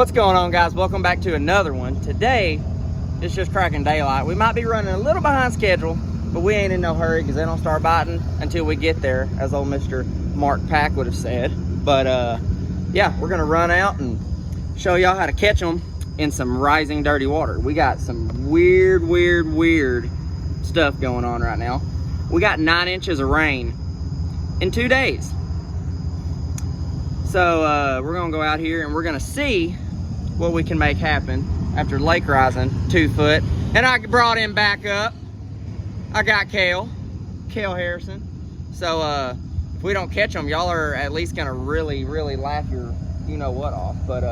What's going on, guys? Welcome back to another one. Today it's just cracking daylight. We might be running a little behind schedule, but we ain't in no hurry because they don't start biting until we get there, as old Mr. Mark Pack would have said. But yeah, we're gonna run out and show y'all how to catch them in some rising dirty water. We got some weird stuff going on right now. We got 9 inches of rain in 2 days. So we're gonna go out here and we're gonna see what we can make happen after lake rising 2 foot. And I brought him back up. I got Kale Harrison. So if we don't catch them, y'all are at least gonna really laugh your you know what off. But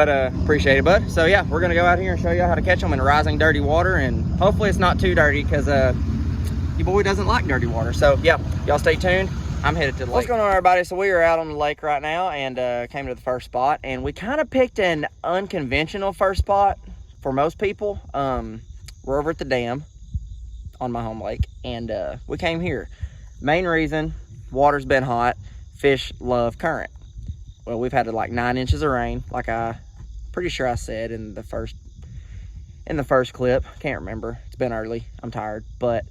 appreciate it, bud. So yeah, we're gonna go out here and show y'all how to catch them in rising dirty water, and hopefully it's not too dirty because your boy doesn't like dirty water. So yeah, y'all stay tuned. I'm headed to the lake. What's going on, everybody? So we are out on the lake right now and came to the first spot, and we kind of picked an unconventional first spot for most people. We're over at the dam on my home lake, and we came here. Main reason, water's been hot, fish love current. Well, we've had like 9 inches of rain, like I pretty sure I said in the first clip. Can't remember, it's been early, I'm tired, but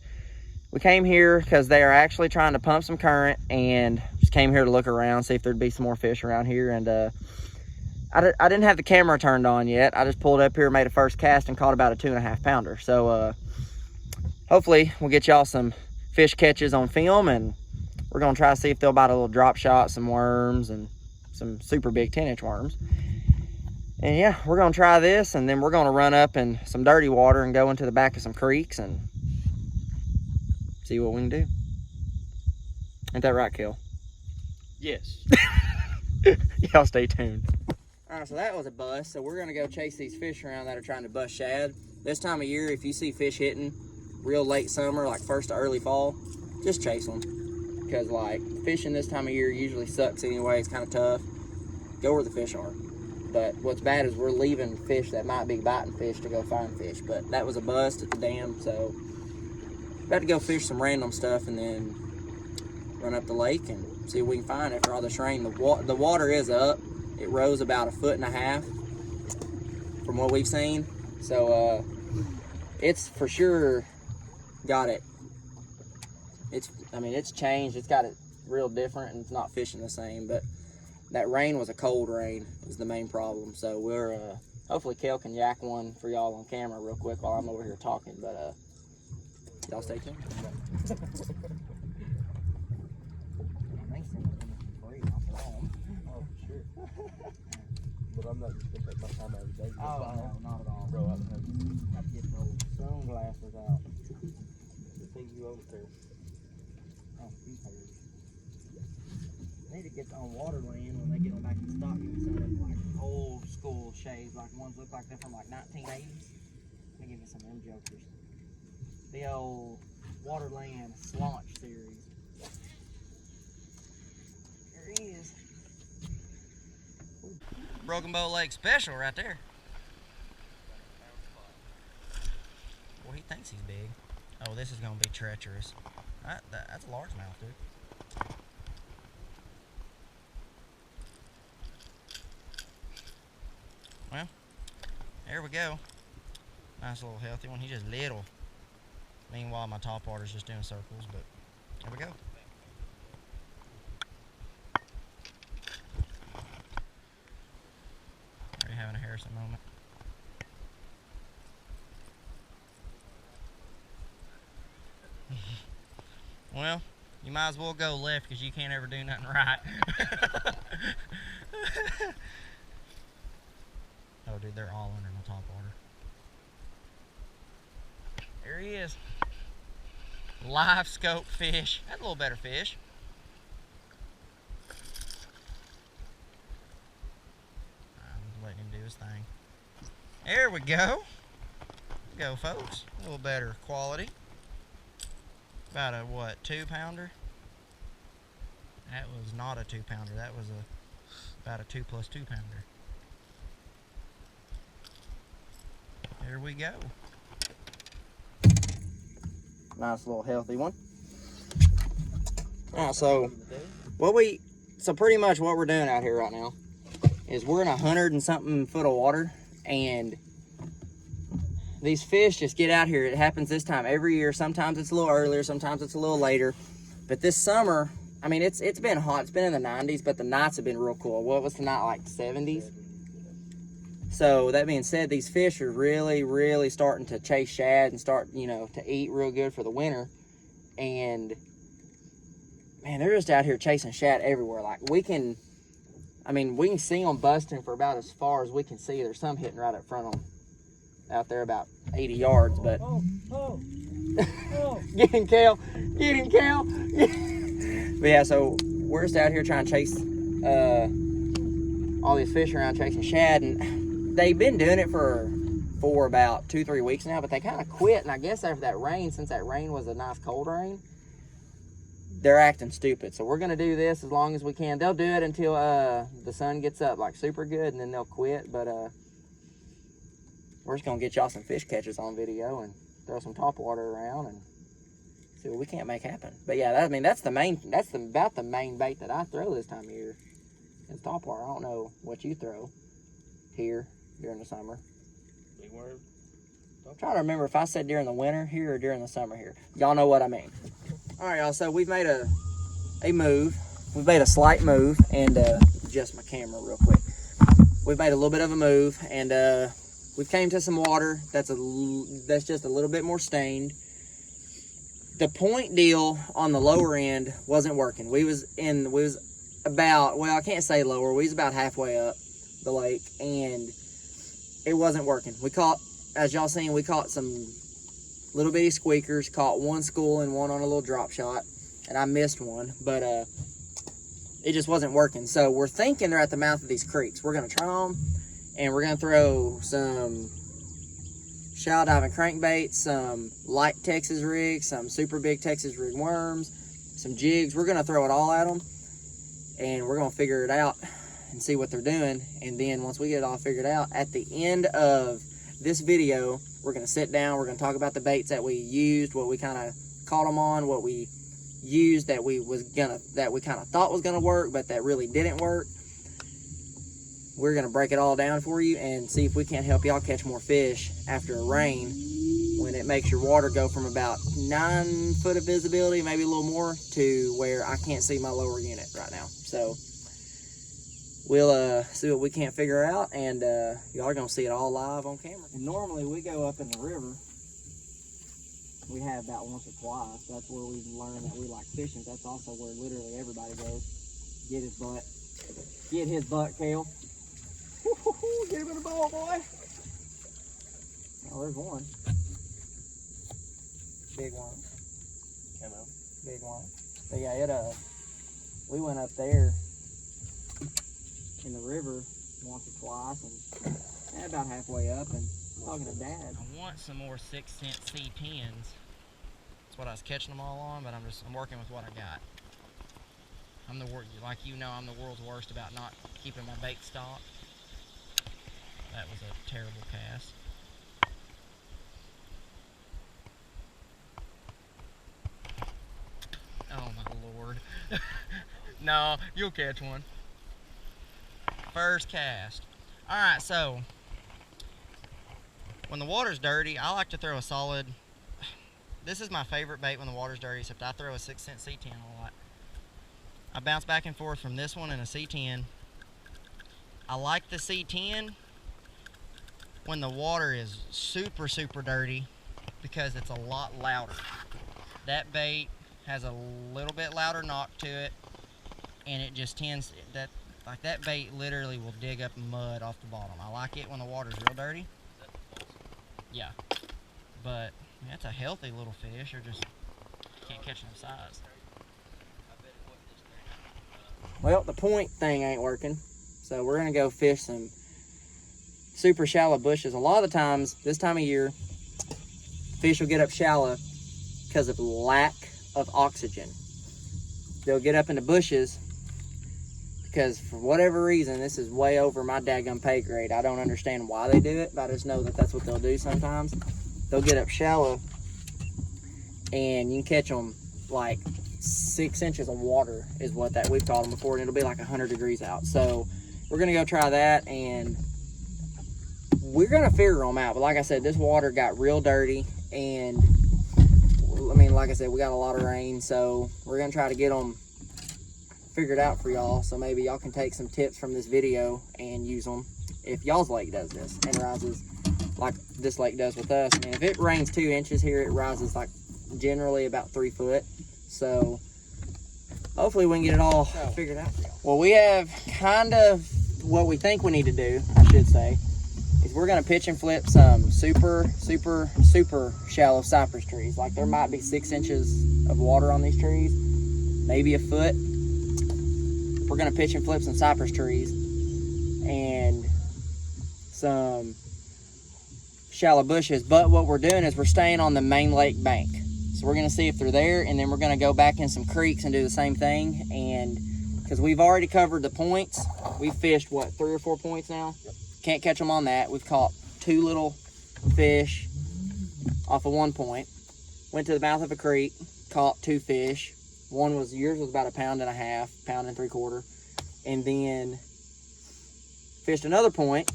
we came here because they are actually trying to pump some current, and just came here to look around, see if there'd be some more fish around here. And I didn't have the camera turned on yet. I just pulled up here, made a first cast, and caught about a 2.5 pounder. So hopefully we'll get y'all some fish catches on film, and we're gonna try to see if they'll bite a little drop shot, some worms, and some super big 10-inch worms. And yeah, we're gonna try this, and then we're gonna run up in some dirty water and go into the back of some creeks and see what we can do. Ain't that right, Kale? Yes. Y'all stay tuned. All right, so that was a bust. So we're gonna go chase these fish around that are trying to bust shad. This time of year, if you see fish hitting real late summer, like first to early fall, just chase them. Because like fishing this time of year usually sucks anyway. It's kind of tough. Go where the fish are. But what's bad is we're leaving fish that might be biting fish to go find fish. But that was a bust at the dam, so about to go fish some random stuff and then run up the lake and see what we can find after all this rain. The water is up. It rose about 1.5 feet from what we've seen. So it's for sure got it. It's changed. It's got it real different, and it's not fishing the same. But that rain was a cold rain is the main problem. So we're hopefully Kale can yak one for y'all on camera real quick while I'm over here talking. But y'all stay tuned. But I'm not just gonna take my time out of the day. Oh, no, not at all. Bro, I have to get those sunglasses out. the thing you over there. Oh, he's hurt. They need to get on waterland when they get on back in stock. Give me some of them like old school shades, like ones look like they're from like 1980s. Let me give you some of them jokers. The old Waterland Slaunch series. There he is. Broken Bow Lake special right there. Well, he thinks he's big. Oh, this is gonna be treacherous. That's a largemouth, dude. Well, there we go. Nice little healthy one. He's just little. Meanwhile, my top water's just doing circles, but there we go. Are you having a Harrison moment? Well, you might as well go left because you can't ever do nothing right. Oh, dude, they're all under my top water. There he is. Live scope fish. That's a little better fish. I'm letting him do his thing. There we go. Go, folks. A little better quality. About a what, 2-pounder? That was not a 2-pounder. That was about a 2 plus 2-pounder. There we go. Nice little healthy one. Alright, so pretty much what we're doing out here right now is we're in 100 and something foot of water, and these fish just get out here. It happens this time every year. Sometimes it's a little earlier, sometimes it's a little later. But this summer, I mean, it's been hot. It's been in the 90s, but the nights have been real cool. What was the night, like 70s? So that being said, these fish are really, really starting to chase shad and start, you know, to eat real good for the winter. And man, they're just out here chasing shad everywhere. Like we can see them busting for about as far as we can see. There's some hitting right up front of them, out there about 80 yards. But get him, Kale. Get him, Kale. But yeah, so we're just out here trying to chase all these fish around chasing shad, and they've been doing it for about 2-3 weeks now, but they kind of quit. And I guess after that rain, since that rain was a nice cold rain, they're acting stupid. So we're gonna do this as long as we can. They'll do it until the sun gets up like super good, and then they'll quit. But we're just gonna get y'all some fish catches on video and throw some top water around and see what we can't make happen. But yeah, that's about the main bait that I throw this time of year. It's top water. I don't know what you throw here during the summer. Big worm. I'm trying to remember if I said during the winter here or during the summer here. Y'all know what I mean. All right, y'all. So we've made a move. We've made a slight move, and adjust my camera real quick. We've made a little bit of a move, and we've came to some water that's just a little bit more stained. The point deal on the lower end wasn't working. We was about, well, I can't say lower. We was about halfway up the lake, and it wasn't working. We caught, as y'all seen, we caught some little bitty squeakers, caught one school and one on a little drop shot, and I missed one, but it just wasn't working. So we're thinking they're at the mouth of these creeks. We're gonna try them, and we're gonna throw some shallow diving crankbaits, some light Texas rigs, some super big Texas rig worms, some jigs. We're gonna throw it all at them, and we're gonna figure it out and see what they're doing. And then once we get it all figured out, at the end of this video, we're gonna sit down, we're gonna talk about the baits that we used, what we kind of caught them on, what we used that we kind of thought was gonna work, but that really didn't work. We're gonna break it all down for you and see if we can't help y'all catch more fish after a rain, when it makes your water go from about 9 foot of visibility, maybe a little more, to where I can't see my lower unit right now. So we'll see what we can't figure out, and y'all are gonna see it all live on camera. And normally we go up in the river. We have about once or twice. That's where we've learned that we like fishing. That's also where literally everybody goes. Get his butt. Get his butt, Kale. Get him in the bowl, boy. Oh, there's one. Big one. Came out. Big one. But yeah, we went up there in the river once or twice, and about halfway up, and talking to Dad. I want some more 6-cent C10s. That's what I was catching them all on, but I'm working with what I got. I'm the world's worst about not keeping my bait stocked. That was a terrible cast. Oh my Lord. No, you'll catch one. First cast. Alright, so when the water's dirty, I like to throw a solid, this is my favorite bait when the water's dirty, except I throw a 6-cent C10 a lot. I bounce back and forth from this one and a C10. I like the C10 when the water is super, super dirty, because it's a lot louder. That bait has a little bit louder knock to it, and it just tends, that bait literally will dig up mud off the bottom. I like it when the water's real dirty. Yeah, but that's a healthy little fish. Or just can't catch them size. Well, the point thing ain't working, so we're gonna go fish some super shallow bushes. A lot of the times, this time of year, fish will get up shallow because of lack of oxygen. They'll get up into bushes because for whatever reason, this is way over my daggum pay grade. I don't understand why they do it, but I just know that that's what they'll do sometimes. They'll get up shallow, and you can catch them like 6 inches of water is what that we've caught them before, and it'll be like 100 degrees out. So we're gonna go try that, and we're gonna figure them out. But like I said, this water got real dirty, and I mean, like I said, we got a lot of rain, so we're gonna try to get them figured out for y'all. So maybe y'all can take some tips from this video and use them if y'all's lake does this and rises like this lake does with us. I mean, if it rains 2 inches here, it rises like generally about 3 foot. So hopefully we can get it all figured out for y'all. Well, we have kind of what we think we need to do, I should say, is we're gonna pitch and flip some super shallow cypress trees. Like there might be 6 inches of water on these trees, maybe a foot. We're gonna pitch and flip some cypress trees and some shallow bushes, but what we're doing is we're staying on the main lake bank. So we're gonna see if they're there, and then we're gonna go back in some creeks and do the same thing. And because we've already covered the points, we've fished what, 3 or 4 points now? Yep. Can't catch them on that. We've caught 2 little fish off of 1 point. Went to the mouth of a creek, caught 2 fish. Yours was about 1.5 pounds, 1.75 pounds, and then fished another point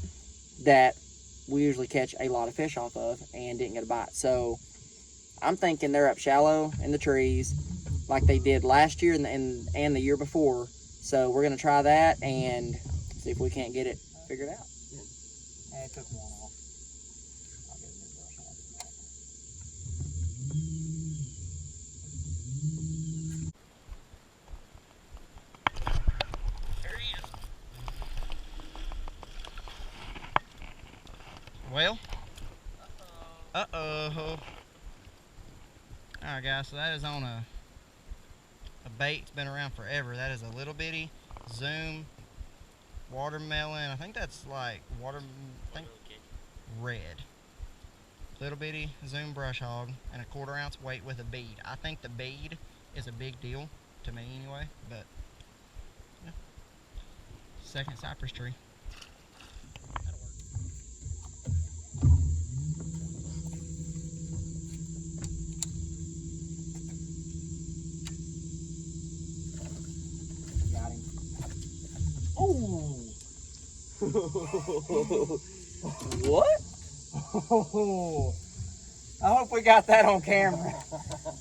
that we usually catch a lot of fish off of and didn't get a bite. So I'm thinking they're up shallow in the trees like they did last year and the year before. So we're gonna try that and see if we can't get it figured out. And it took one off. I'll get a new brush on it. There he is. Well. Uh-oh. Alright guys, so that is on a bait that's been around forever. That is a little bitty Zoom watermelon. I think that's like red. Little bitty Zoom brush hog and a 1/4 ounce weight with a bead. I think the bead is a big deal to me anyway, but yeah. Second cypress tree. Got him. Oh! What? Oh, I hope we got that on camera.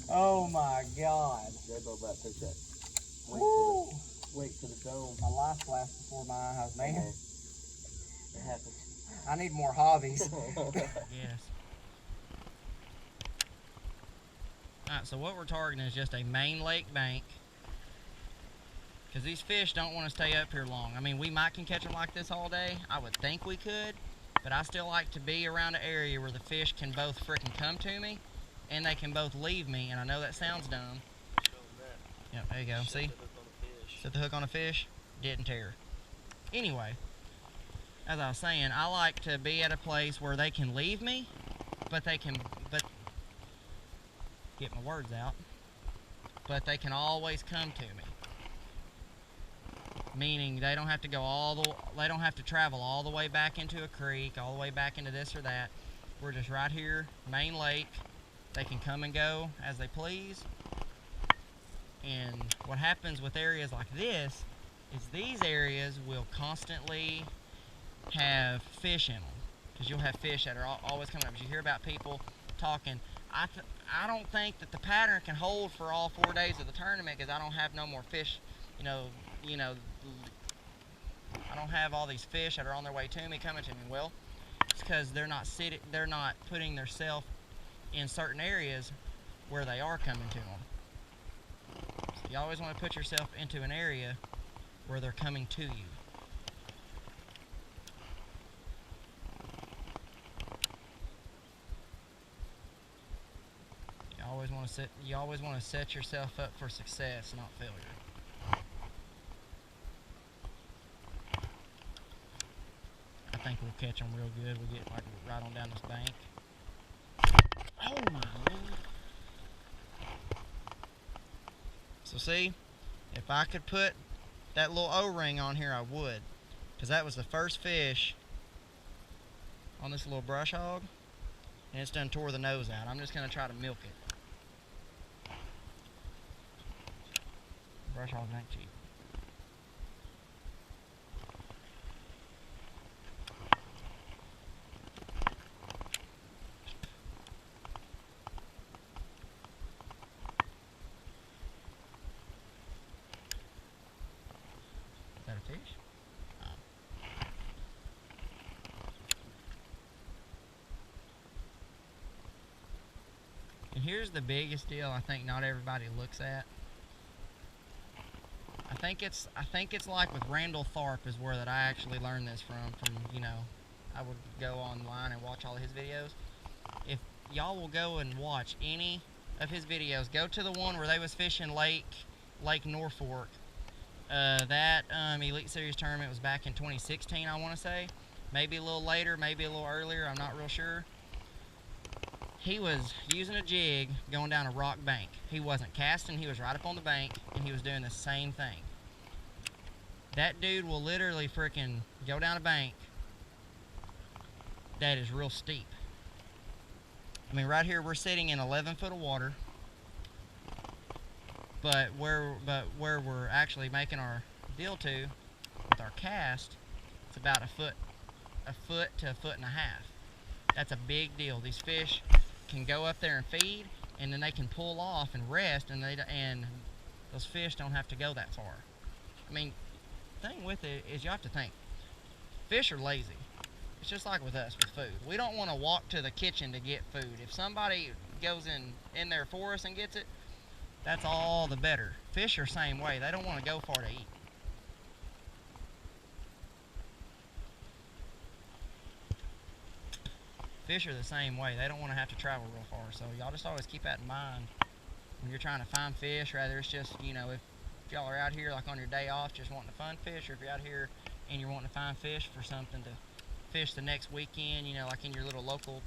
Oh my God. Yeah, go back, take that. Wait to the dome. My life flashed before my eyes, man. It happens. I need more hobbies. Yes. Alright, so what we're targeting is just a main lake bank. Because these fish don't want to stay up here long. I mean, we might can catch them like this all day. I would think we could. But I still like to be around an area where the fish can both frickin' come to me and they can both leave me. And I know that sounds dumb. Yeah, there you go. See? Set the hook on a fish. Didn't tear. Anyway, as I was saying, I like to be at a place where they can leave me, but get my words out, but they can always come to me. Meaning they don't have to they don't have to travel all the way back into a creek, all the way back into this or that. We're just right here, main lake. They can come and go as they please. And what happens with areas like this is these areas will constantly have fish in them. Because you'll have fish that are always coming up. As you hear about people talking, I don't think that the pattern can hold for all 4 days of the tournament because I don't have no more fish, you know, I don't have all these fish that are on their way to me coming to me. Well, it's because they're not putting themselves in certain areas where they are coming to them. So you always want to put yourself into an area where they're coming to you. You always want to set yourself up for success, not failure. I think we'll catch them real good. We'll get like right on down this bank. Oh my Lord. So see, if I could put that little O-ring on here, I would. Because that was the first fish on this little brush hog. And it's done tore the nose out. I'm just going to try to milk it. Brush hogs ain't cheap. fish? And here's the biggest deal I think not everybody looks at. I think it's like with Randall Tharp is where that I actually learned this from, you know, I would go online and watch all of his videos. If y'all will go and watch any of his videos, go to the one where they was fishing Lake Norfolk. That Elite Series tournament was back in 2016, I want to say. Maybe a little later, maybe a little earlier, I'm not real sure. He was using a jig going down a rock bank. He wasn't casting, he was right up on the bank, and he was doing the same thing. That dude will literally freaking go down a bank that is real steep. I mean, right here we're sitting in 11 foot of water, but where we're actually making our deal to with our cast, it's about a foot to a foot and a half. That's a big deal. These fish can go up there and feed, and then they can pull off and rest, and those fish don't have to go that far. I mean, the thing with it is you have to think, fish are lazy. It's just like with us with food. We don't want to walk to the kitchen to get food. If somebody goes in there for us and gets it, that's all the better. Fish are the same way. They don't want to go far to eat. Fish are the same way. They don't want to have to travel real far. So y'all just always keep that in mind when you're trying to find fish. Rather it's just, you know, if y'all are out here like on your day off just wanting to find fish, or if you're out here and you're wanting to find fish for something to fish the next weekend, you know, like in your little local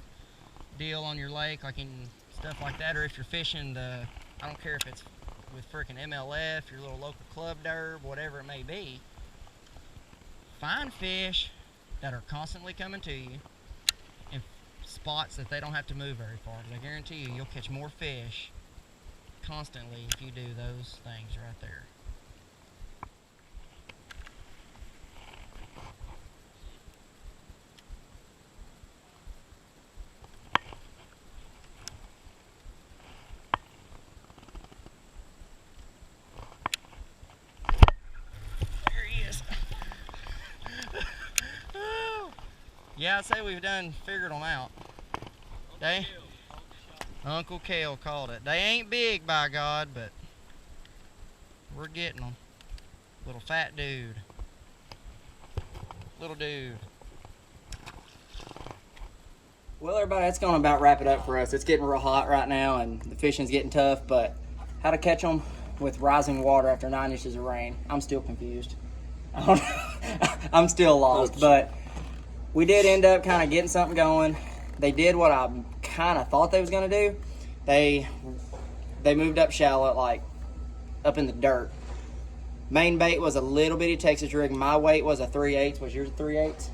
deal on your lake, like in stuff like that, or if you're fishing I don't care if it's with freaking MLF, your little local club derb, whatever it may be, find fish that are constantly coming to you in spots that they don't have to move very far. I guarantee you'll catch more fish constantly if you do those things right there. Yeah, I'd say we've figured them out. Uncle Kale called it. They ain't big, by God, but we're getting them. Little fat dude. Little dude. Well, everybody, that's going to about wrap it up for us. It's getting real hot right now, and the fishing's getting tough, but how to catch them with rising water after 9 inches of rain, I'm still confused. I'm still lost, but we did end up kind of getting something going. They did what I kind of thought they was going to do. They moved up shallow, like up in the dirt. Main bait was a little bitty Texas rig. My weight was a 3/8. Was yours a 3/8?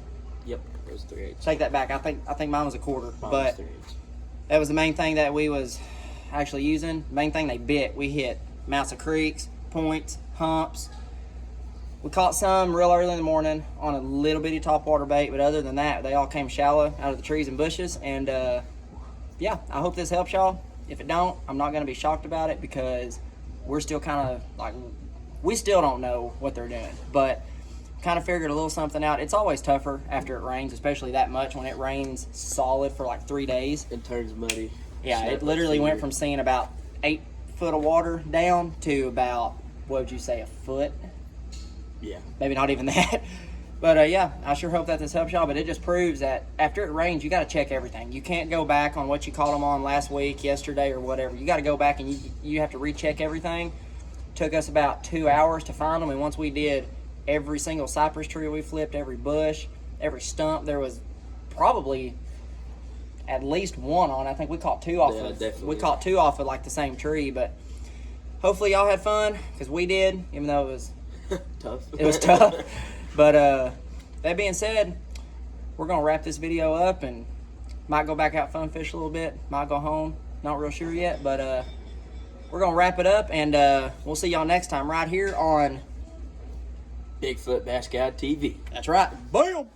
Yep, it was 3/8. Take that back. I think mine was a quarter. Mine but was 3/8. That was the main thing that we was actually using. Main thing they bit. We hit mouths of creeks, points, humps. We caught some real early in the morning on a little bitty topwater bait, but other than that, they all came shallow out of the trees and bushes. And yeah, I hope this helps y'all. If it don't, I'm not going to be shocked about it, because we're still kind of like, we still don't know what they're doing, but kind of figured a little something out. It's always tougher after it rains, especially that much when it rains solid for like 3 days. It turns muddy. Yeah, it literally went from seeing about 8 foot of water down to about, what would you say, a foot? Yeah. Maybe not even that. But yeah, I sure hope that this helps y'all. But it just proves that after it rains, you got to check everything. You can't go back on what you caught them on last week, yesterday, or whatever. You got to go back and you have to recheck everything. Took us about 2 hours to find them. And once we did every single cypress tree we flipped, every bush, every stump, there was probably at least one on. I think we caught two off caught two off of like the same tree. But hopefully y'all had fun, because we did, even though it was tough. It was tough. But that being said, we're gonna wrap this video up and might go back out fun fish a little bit, might go home, not real sure yet, but we're gonna wrap it up, and we'll see y'all next time right here on Bigfoot Bass Guide TV. That's right. Bam.